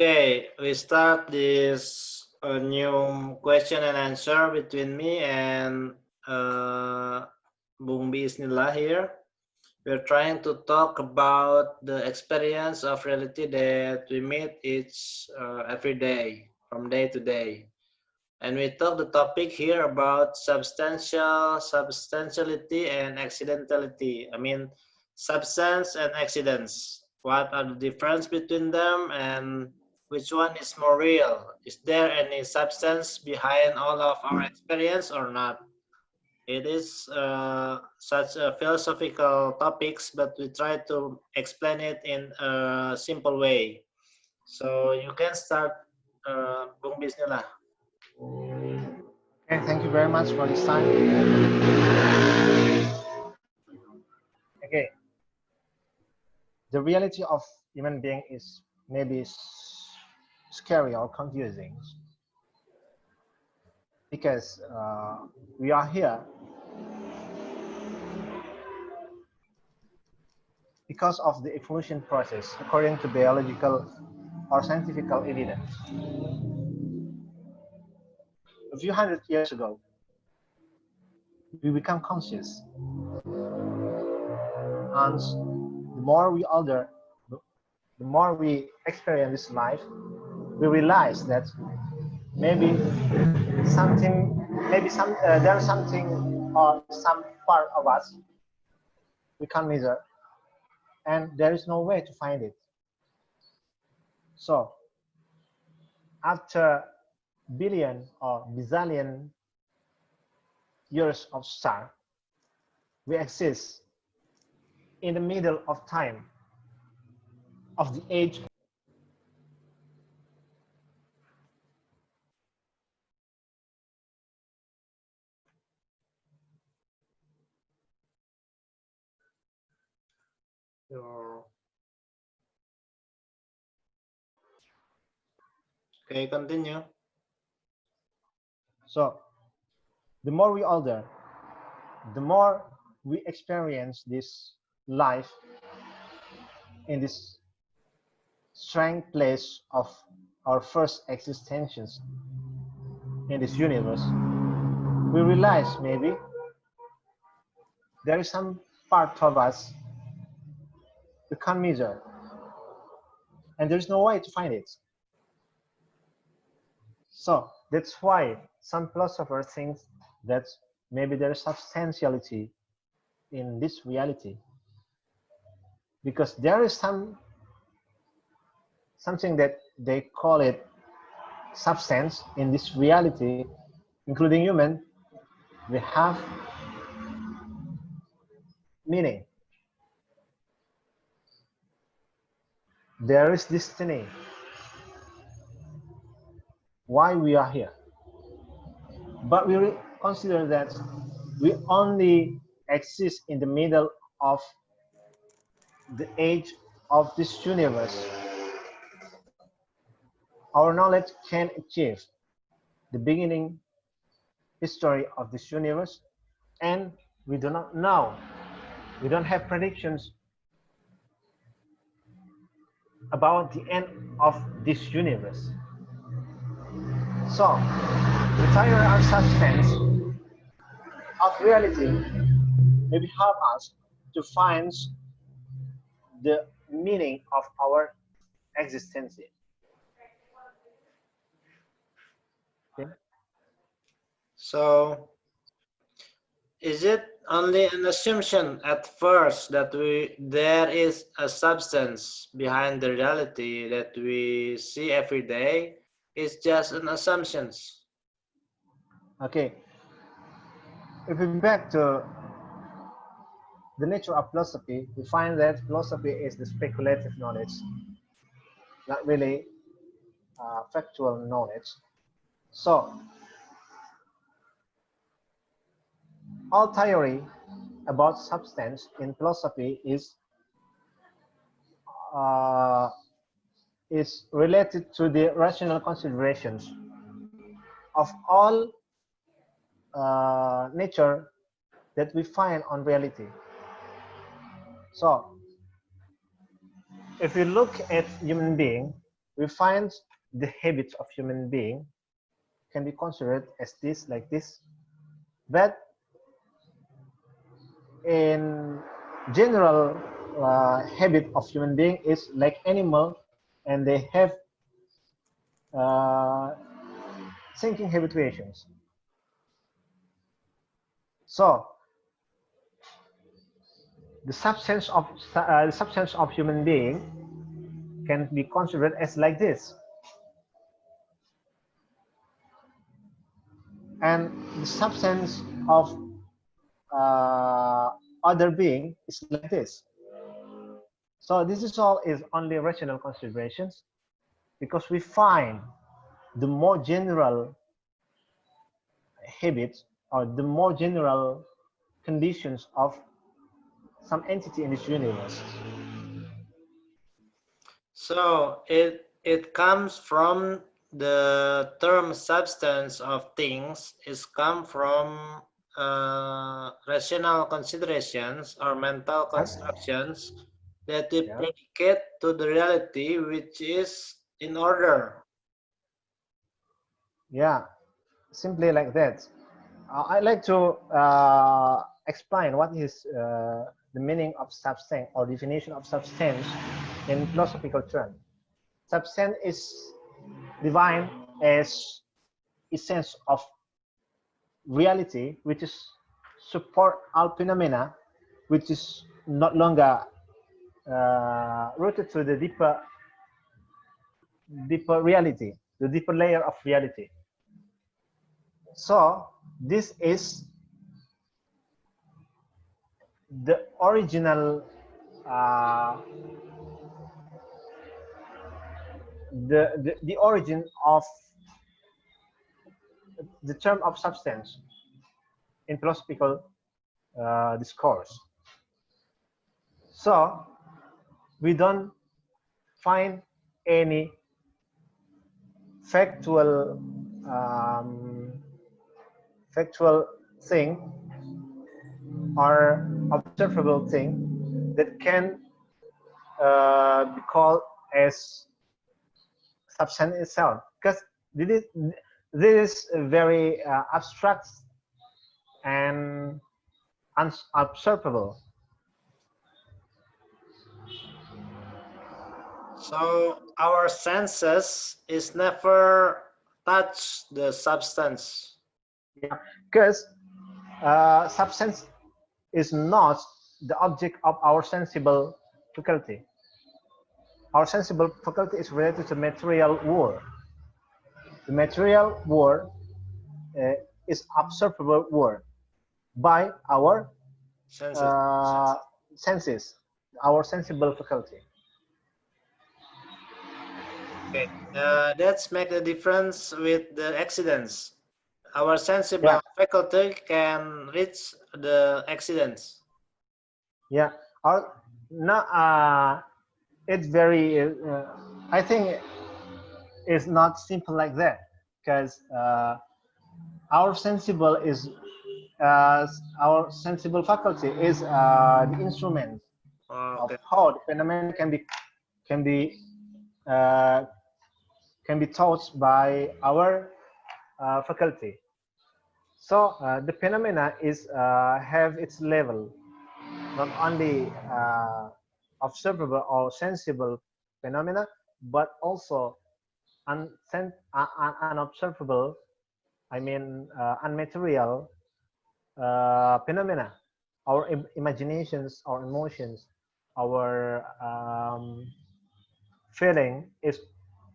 Okay, we start this new question and answer between me and Bung Bismillah here. We're trying to talk about the experience of reality that we meet each every day, from day to day. And we talk the topic here about substantiality and accidentality. I mean, substance and accidents. What are the difference between them and which one is more real? Is there any substance behind all of our experience or not? It is such a philosophical topics, but we try to explain it in a simple way. So you can start, Bung Bismillah. Okay, thank you very much for this time. Okay, the reality of human being is maybe scary or confusing because we are here because of the evolution process according to biological or scientific evidence. A few hundred years ago, we become conscious, and the more we older, the more we experience this life, we realize that maybe something, there's something or some part of us we can't measure, and there is no way to find it. So after billion or bazillion years of star, we exist in the middle of time of the age. Okay, continue. So the more we older, the more we experience this life in this strange place of our first existences in this universe, we realize maybe there is some part of us we can't measure, and there's no way to find it. So that's why some philosophers think that maybe there is substantiality in this reality, because there is something that they call it substance in this reality, including human. We have meaning. There is destiny. Why we are here. But we consider that we only exist in the middle of the age of this universe. Our knowledge can achieve the beginning history of this universe, and we do not know. We don't have predictions about the end of this universe. So, the entire our substance of reality maybe help us to find the meaning of our existence. Okay? So, is it only an assumption at first that there is a substance behind the reality that we see every day? It's just an assumption. Okay. If we back to the nature of philosophy, we find that philosophy is the speculative knowledge, not really factual knowledge. So, all theory about substance in philosophy uh, is related to the rational considerations of all nature that we find on reality. So, if we look at human being, we find the habits of human being can be considered as this, like this, but in general, habit of human being is like animal, and they have uh, thinking habituations. So the substance of human being can be considered as like this, and the substance of other being is like this. So this is all is only rational considerations, because we find the more general habits or the more general conditions of some entity in this universe. So it comes from the term substance of things is come from rational considerations or mental Yeah. constructions that we Yeah. predicate to the reality which is in order. Yeah, simply like that. I'd like to explain what is the meaning of substance or definition of substance in philosophical terms. Substance is defined as essence of reality, which is support all phenomena, which is not longer rooted to the deeper reality, the deeper layer of reality. So this is the original the origin of the term of substance in philosophical discourse. So we don't find any factual factual thing or observable thing that can be called as substance itself, because this is very abstract and unobservable. So our senses is never touch the substance. Yeah, because substance is not the object of our sensible faculty. Our sensible faculty is related to material world. The material world uh, is observable world by our Senses. uh, senses, our sensible faculty. Okay. That's make the difference with the accidents. Our Yeah, sensible faculty can reach the accidents. yeah. Our not it's very. I think it's not simple like that, because our sensible is our sensible faculty is the instrument of Okay. how the phenomenon can be uh, can be taught by our faculty. So the phenomena is have its level, not only observable or sensible phenomena, but also unobservable, I mean unmaterial phenomena. Our imaginations, our emotions, our feeling is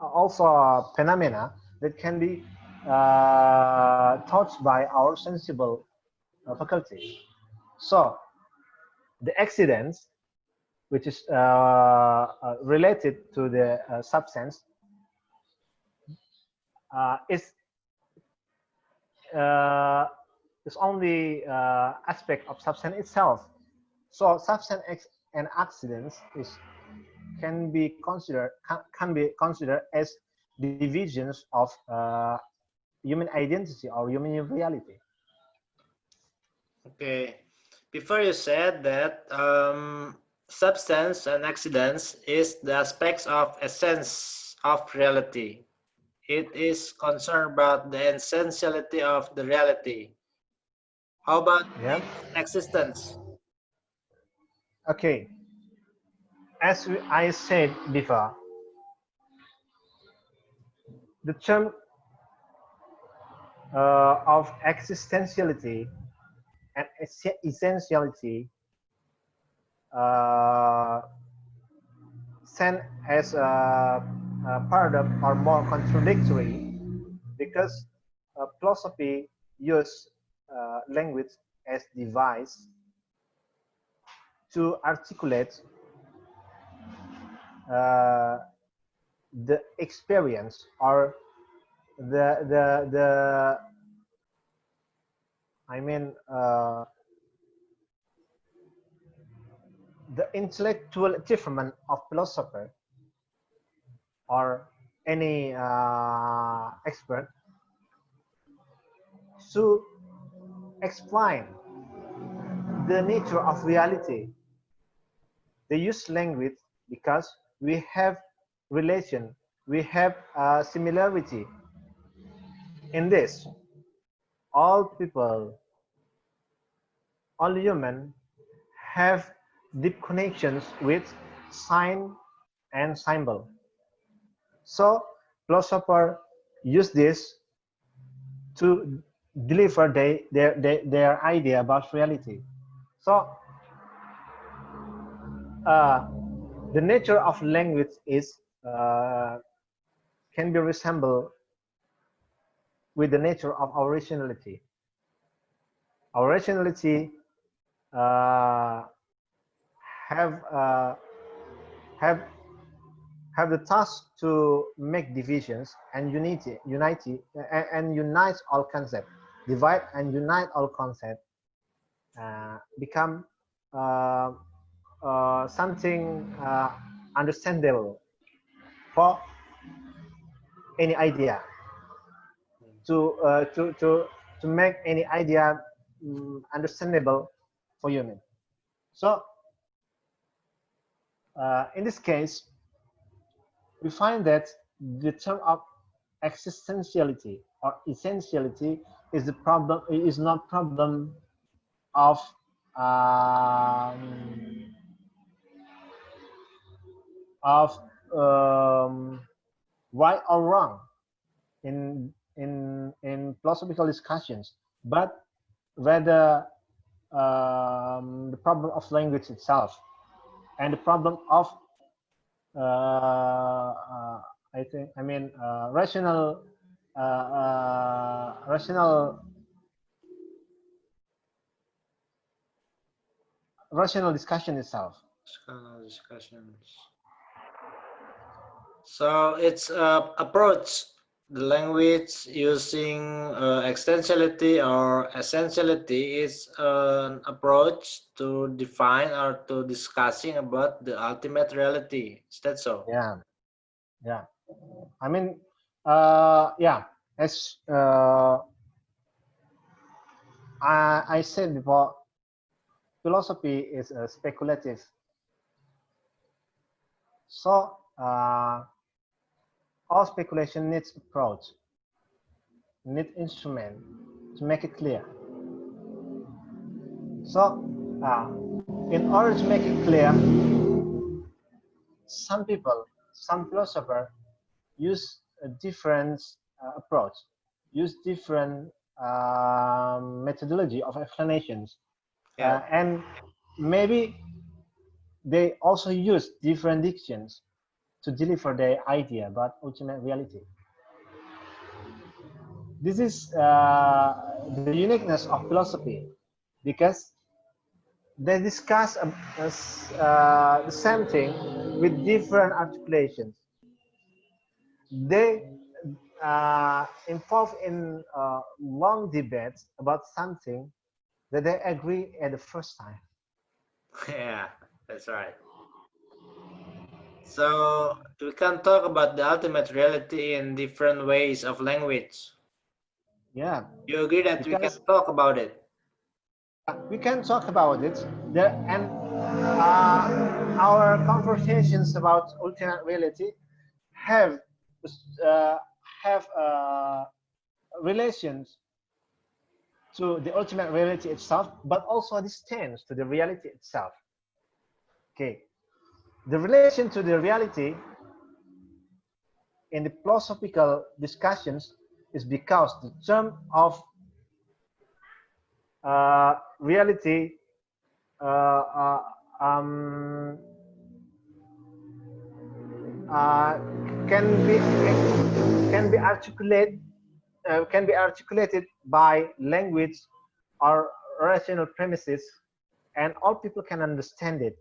also a phenomena that can be touched by our sensible faculty. So the accidents, which is related to the substance, is uh, is only aspect of substance itself. So substance and accidents is can be considered as divisions of human identity or human reality. Okay. Before you said that substance and accidents is the aspects of essence of reality. It is concerned about the essentiality of the reality. How about Yeah. its existence? Okay. As I said before, the term of existentiality and essentiality uh, sent as a paradox or more contradictory because philosophy use language as device to articulate uh, the experience or the I mean the intellectual achievement of philosopher or any expert to explain the nature of reality. They use language because we have relation, we have similarity in this. All people, all human have deep connections with sign and symbol. So philosophers use this to deliver their idea about reality. So uh, the nature of language is can be resembled with the nature of our rationality. Our rationality uh, have uh, have have the task to make divisions and and unite all concepts. Divide and unite all concepts become uh, something understandable for any idea to uh, to to to make any idea understandable for human. So in this case, we find that the term of existentiality or essentiality is the problem is not problem of um, of um, right or wrong in philosophical discussions, but rather the problem of language itself and the problem of I mean rational rational discussion itself. Discussions. So it's approach the language using extensionality or essentiality is an approach to define or to discussing about the ultimate reality. Is that so? Yeah, yeah. I mean, yeah. As I said before, philosophy is speculative. So all speculation needs approach, needs instrument to make it clear. So in order to make it clear, some people, some philosophers use a different approach, use different methodology of explanations, Yeah. and maybe they also use different dictions to deliver their idea about ultimate reality. This is the uniqueness of philosophy because they discuss the same thing with different articulations. They involved in long debates about something that they agree at the first time. Yeah, that's right. So we can talk about the ultimate reality in different ways of language. Yeah, You agree that we can because talk about it? we can talk about it there, and our conversations about ultimate reality have have relations to the ultimate reality itself, but also distance to the reality itself. Okay, the relation to the reality in the philosophical discussions is because the term of reality uh, uh, um, uh, can be can be articulated by language or rational premises, and all people can understand it.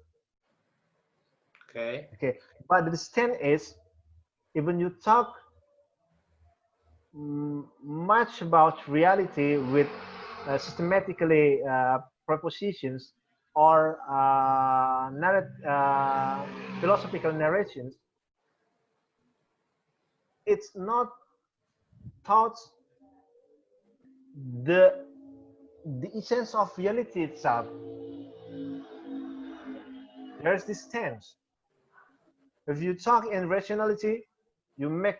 Okay. Okay, but the stand is, even you talk much about reality with systematically propositions or philosophical narrations, it's not taught the essence of reality itself. There's this tense. If you talk in rationality, you make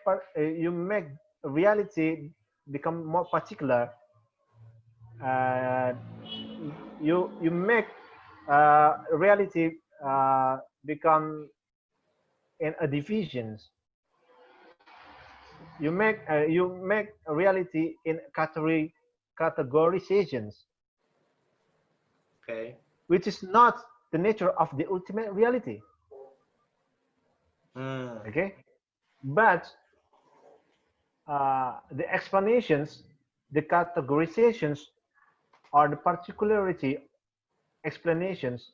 reality become more particular. Uh, you make reality become in a divisions. You make reality in categorizations, Okay. which is not the nature of the ultimate reality. Hmm. Okay, but the explanations, the categorizations, or the particularity explanations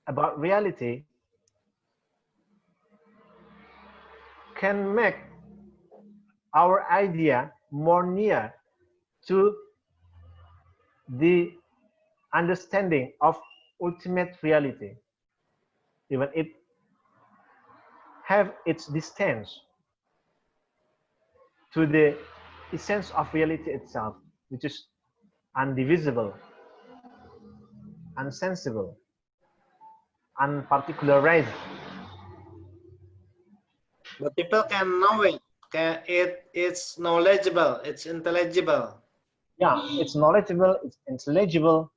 about reality can make our idea more near to the understanding of ultimate reality, even it have its distance to the essence of reality itself, which is undivisible, unsensible, unparticularized. But people can know it. It's knowledgeable. It's intelligible. Yeah, it's knowledgeable, it's intelligible.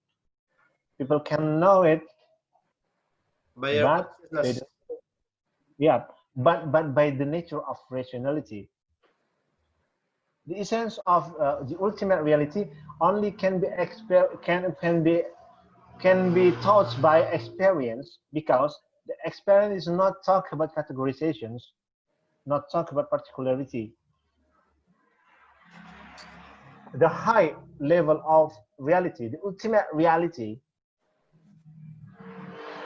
People can know it, By your but they consciousness. don't, yeah, but by the nature of rationality, the essence of the ultimate reality only can be can be taught by experience, because the experience is not talk about categorizations, not talk about particularity. The high level of reality, the ultimate reality,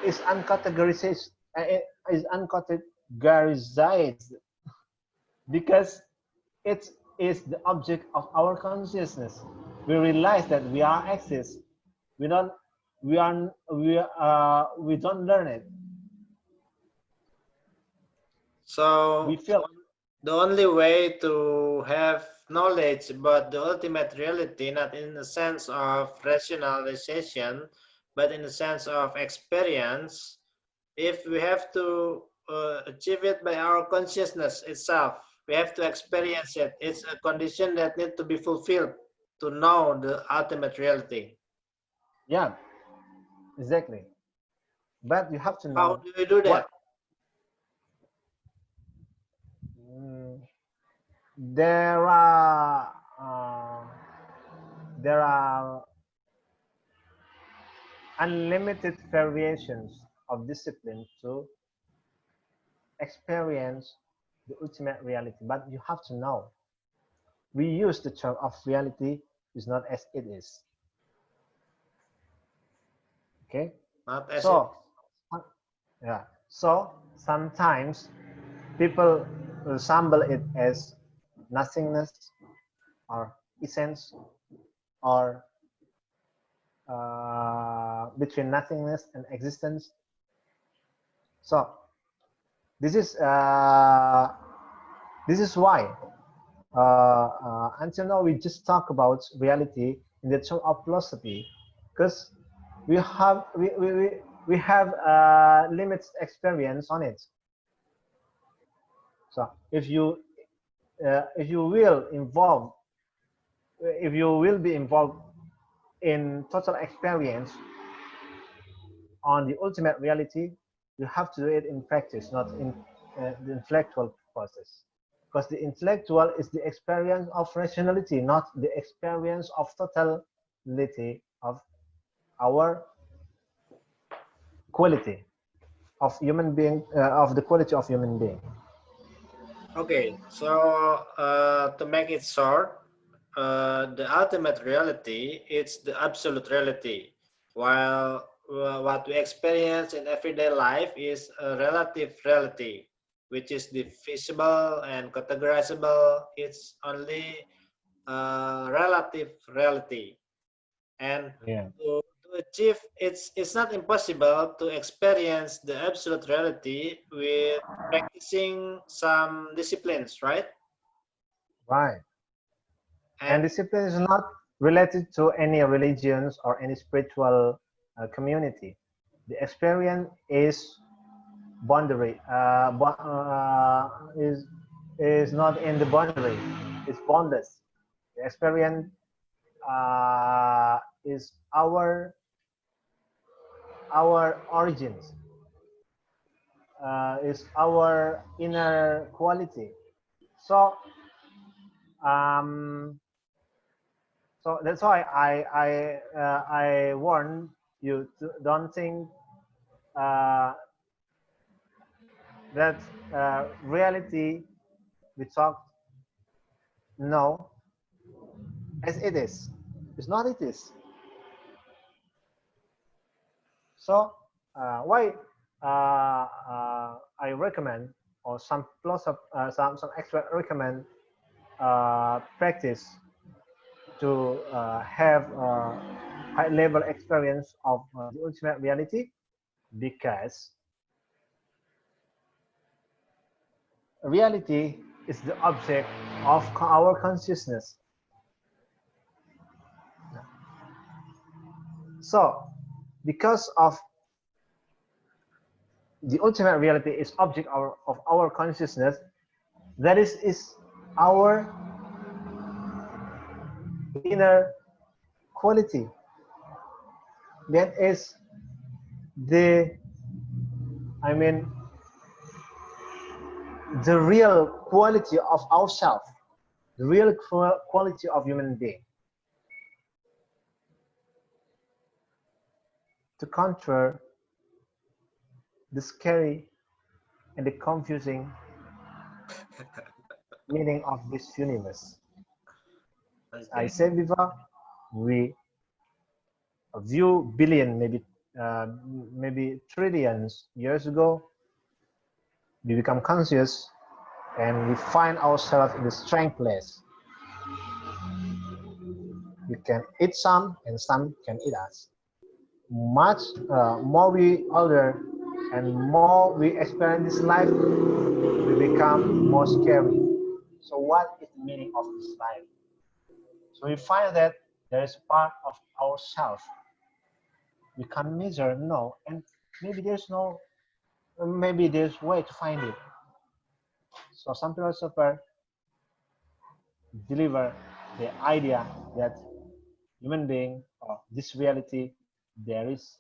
is uncategorized, is uncategorized because it is the object of our consciousness. We realize that we are exist. We don't we don't learn it. We So feel, the only way to have knowledge about the ultimate reality, not in the sense of rationalization, but in the sense of experience, if we have to achieve it by our consciousness itself, we have to experience it. It's a condition that needs to be fulfilled to know the ultimate reality. yeah, exactly. But you have to How know do we do what that? mm, there are. There are unlimited variations of discipline to experience the ultimate reality, but you have to know. We use the term of reality is not as it is. Okay, Not as it. so yeah, so sometimes people resemble it as nothingness or essence, or between nothingness and existence. So this is uh, this is why until now we just talk about reality in the term of philosophy, because we have limited experience on it. So if you if you will involve, if you will be involved in total experience on the ultimate reality, you have to do it in practice, not in the intellectual process. Because the intellectual is the experience of rationality, not the experience of totality of our quality of human being, of the quality of human being. Okay, so to make it short, the ultimate reality is the absolute reality, while what we experience in everyday life is a relative reality, which is divisible and categorizable. It's only relative reality. And Yeah. to achieve, it's not impossible to experience the absolute reality with practicing some disciplines, right? Right. And And discipline is not related to any religions or any spiritual community. The experience is boundary, is not in the boundary. It's boundless. The experience is our origins, is our inner quality. So um, so that's why I warn you to don't think uh, that reality we talk no as it is. It's not it is. So why I recommend, or some philosopher, some experts recommend practice to have high level experience of the ultimate reality, because reality is the object of our consciousness. So because of the ultimate reality is object of our consciousness, that is our inner quality. That is the, I mean, the real quality of ourselves, the real quality of human being. To counter the scary and the confusing meaning of this universe. As I okay. said before, we a few billion, maybe trillions years ago, we become conscious and we find ourselves in the strange place. We can eat some and some can eat us. Much more we older and more we experience this life, we become more scary. So what is the meaning of this life? So we find that there is part of ourself we can't measure, no, and maybe there's no, maybe there's way to find it. So some philosopher deliver the idea that human being or this reality, there is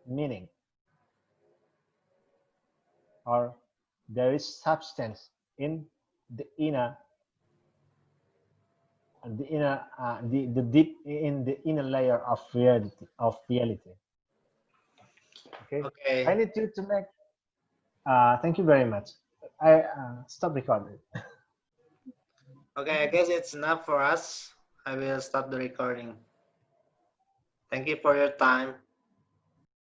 meaning, or there is substance in the inner, the deep in the inner layer of reality. Okay, I Okay. need to make thank you very much. I stop recording. Okay, I guess it's enough for us. I will stop the recording. Thank you for your time.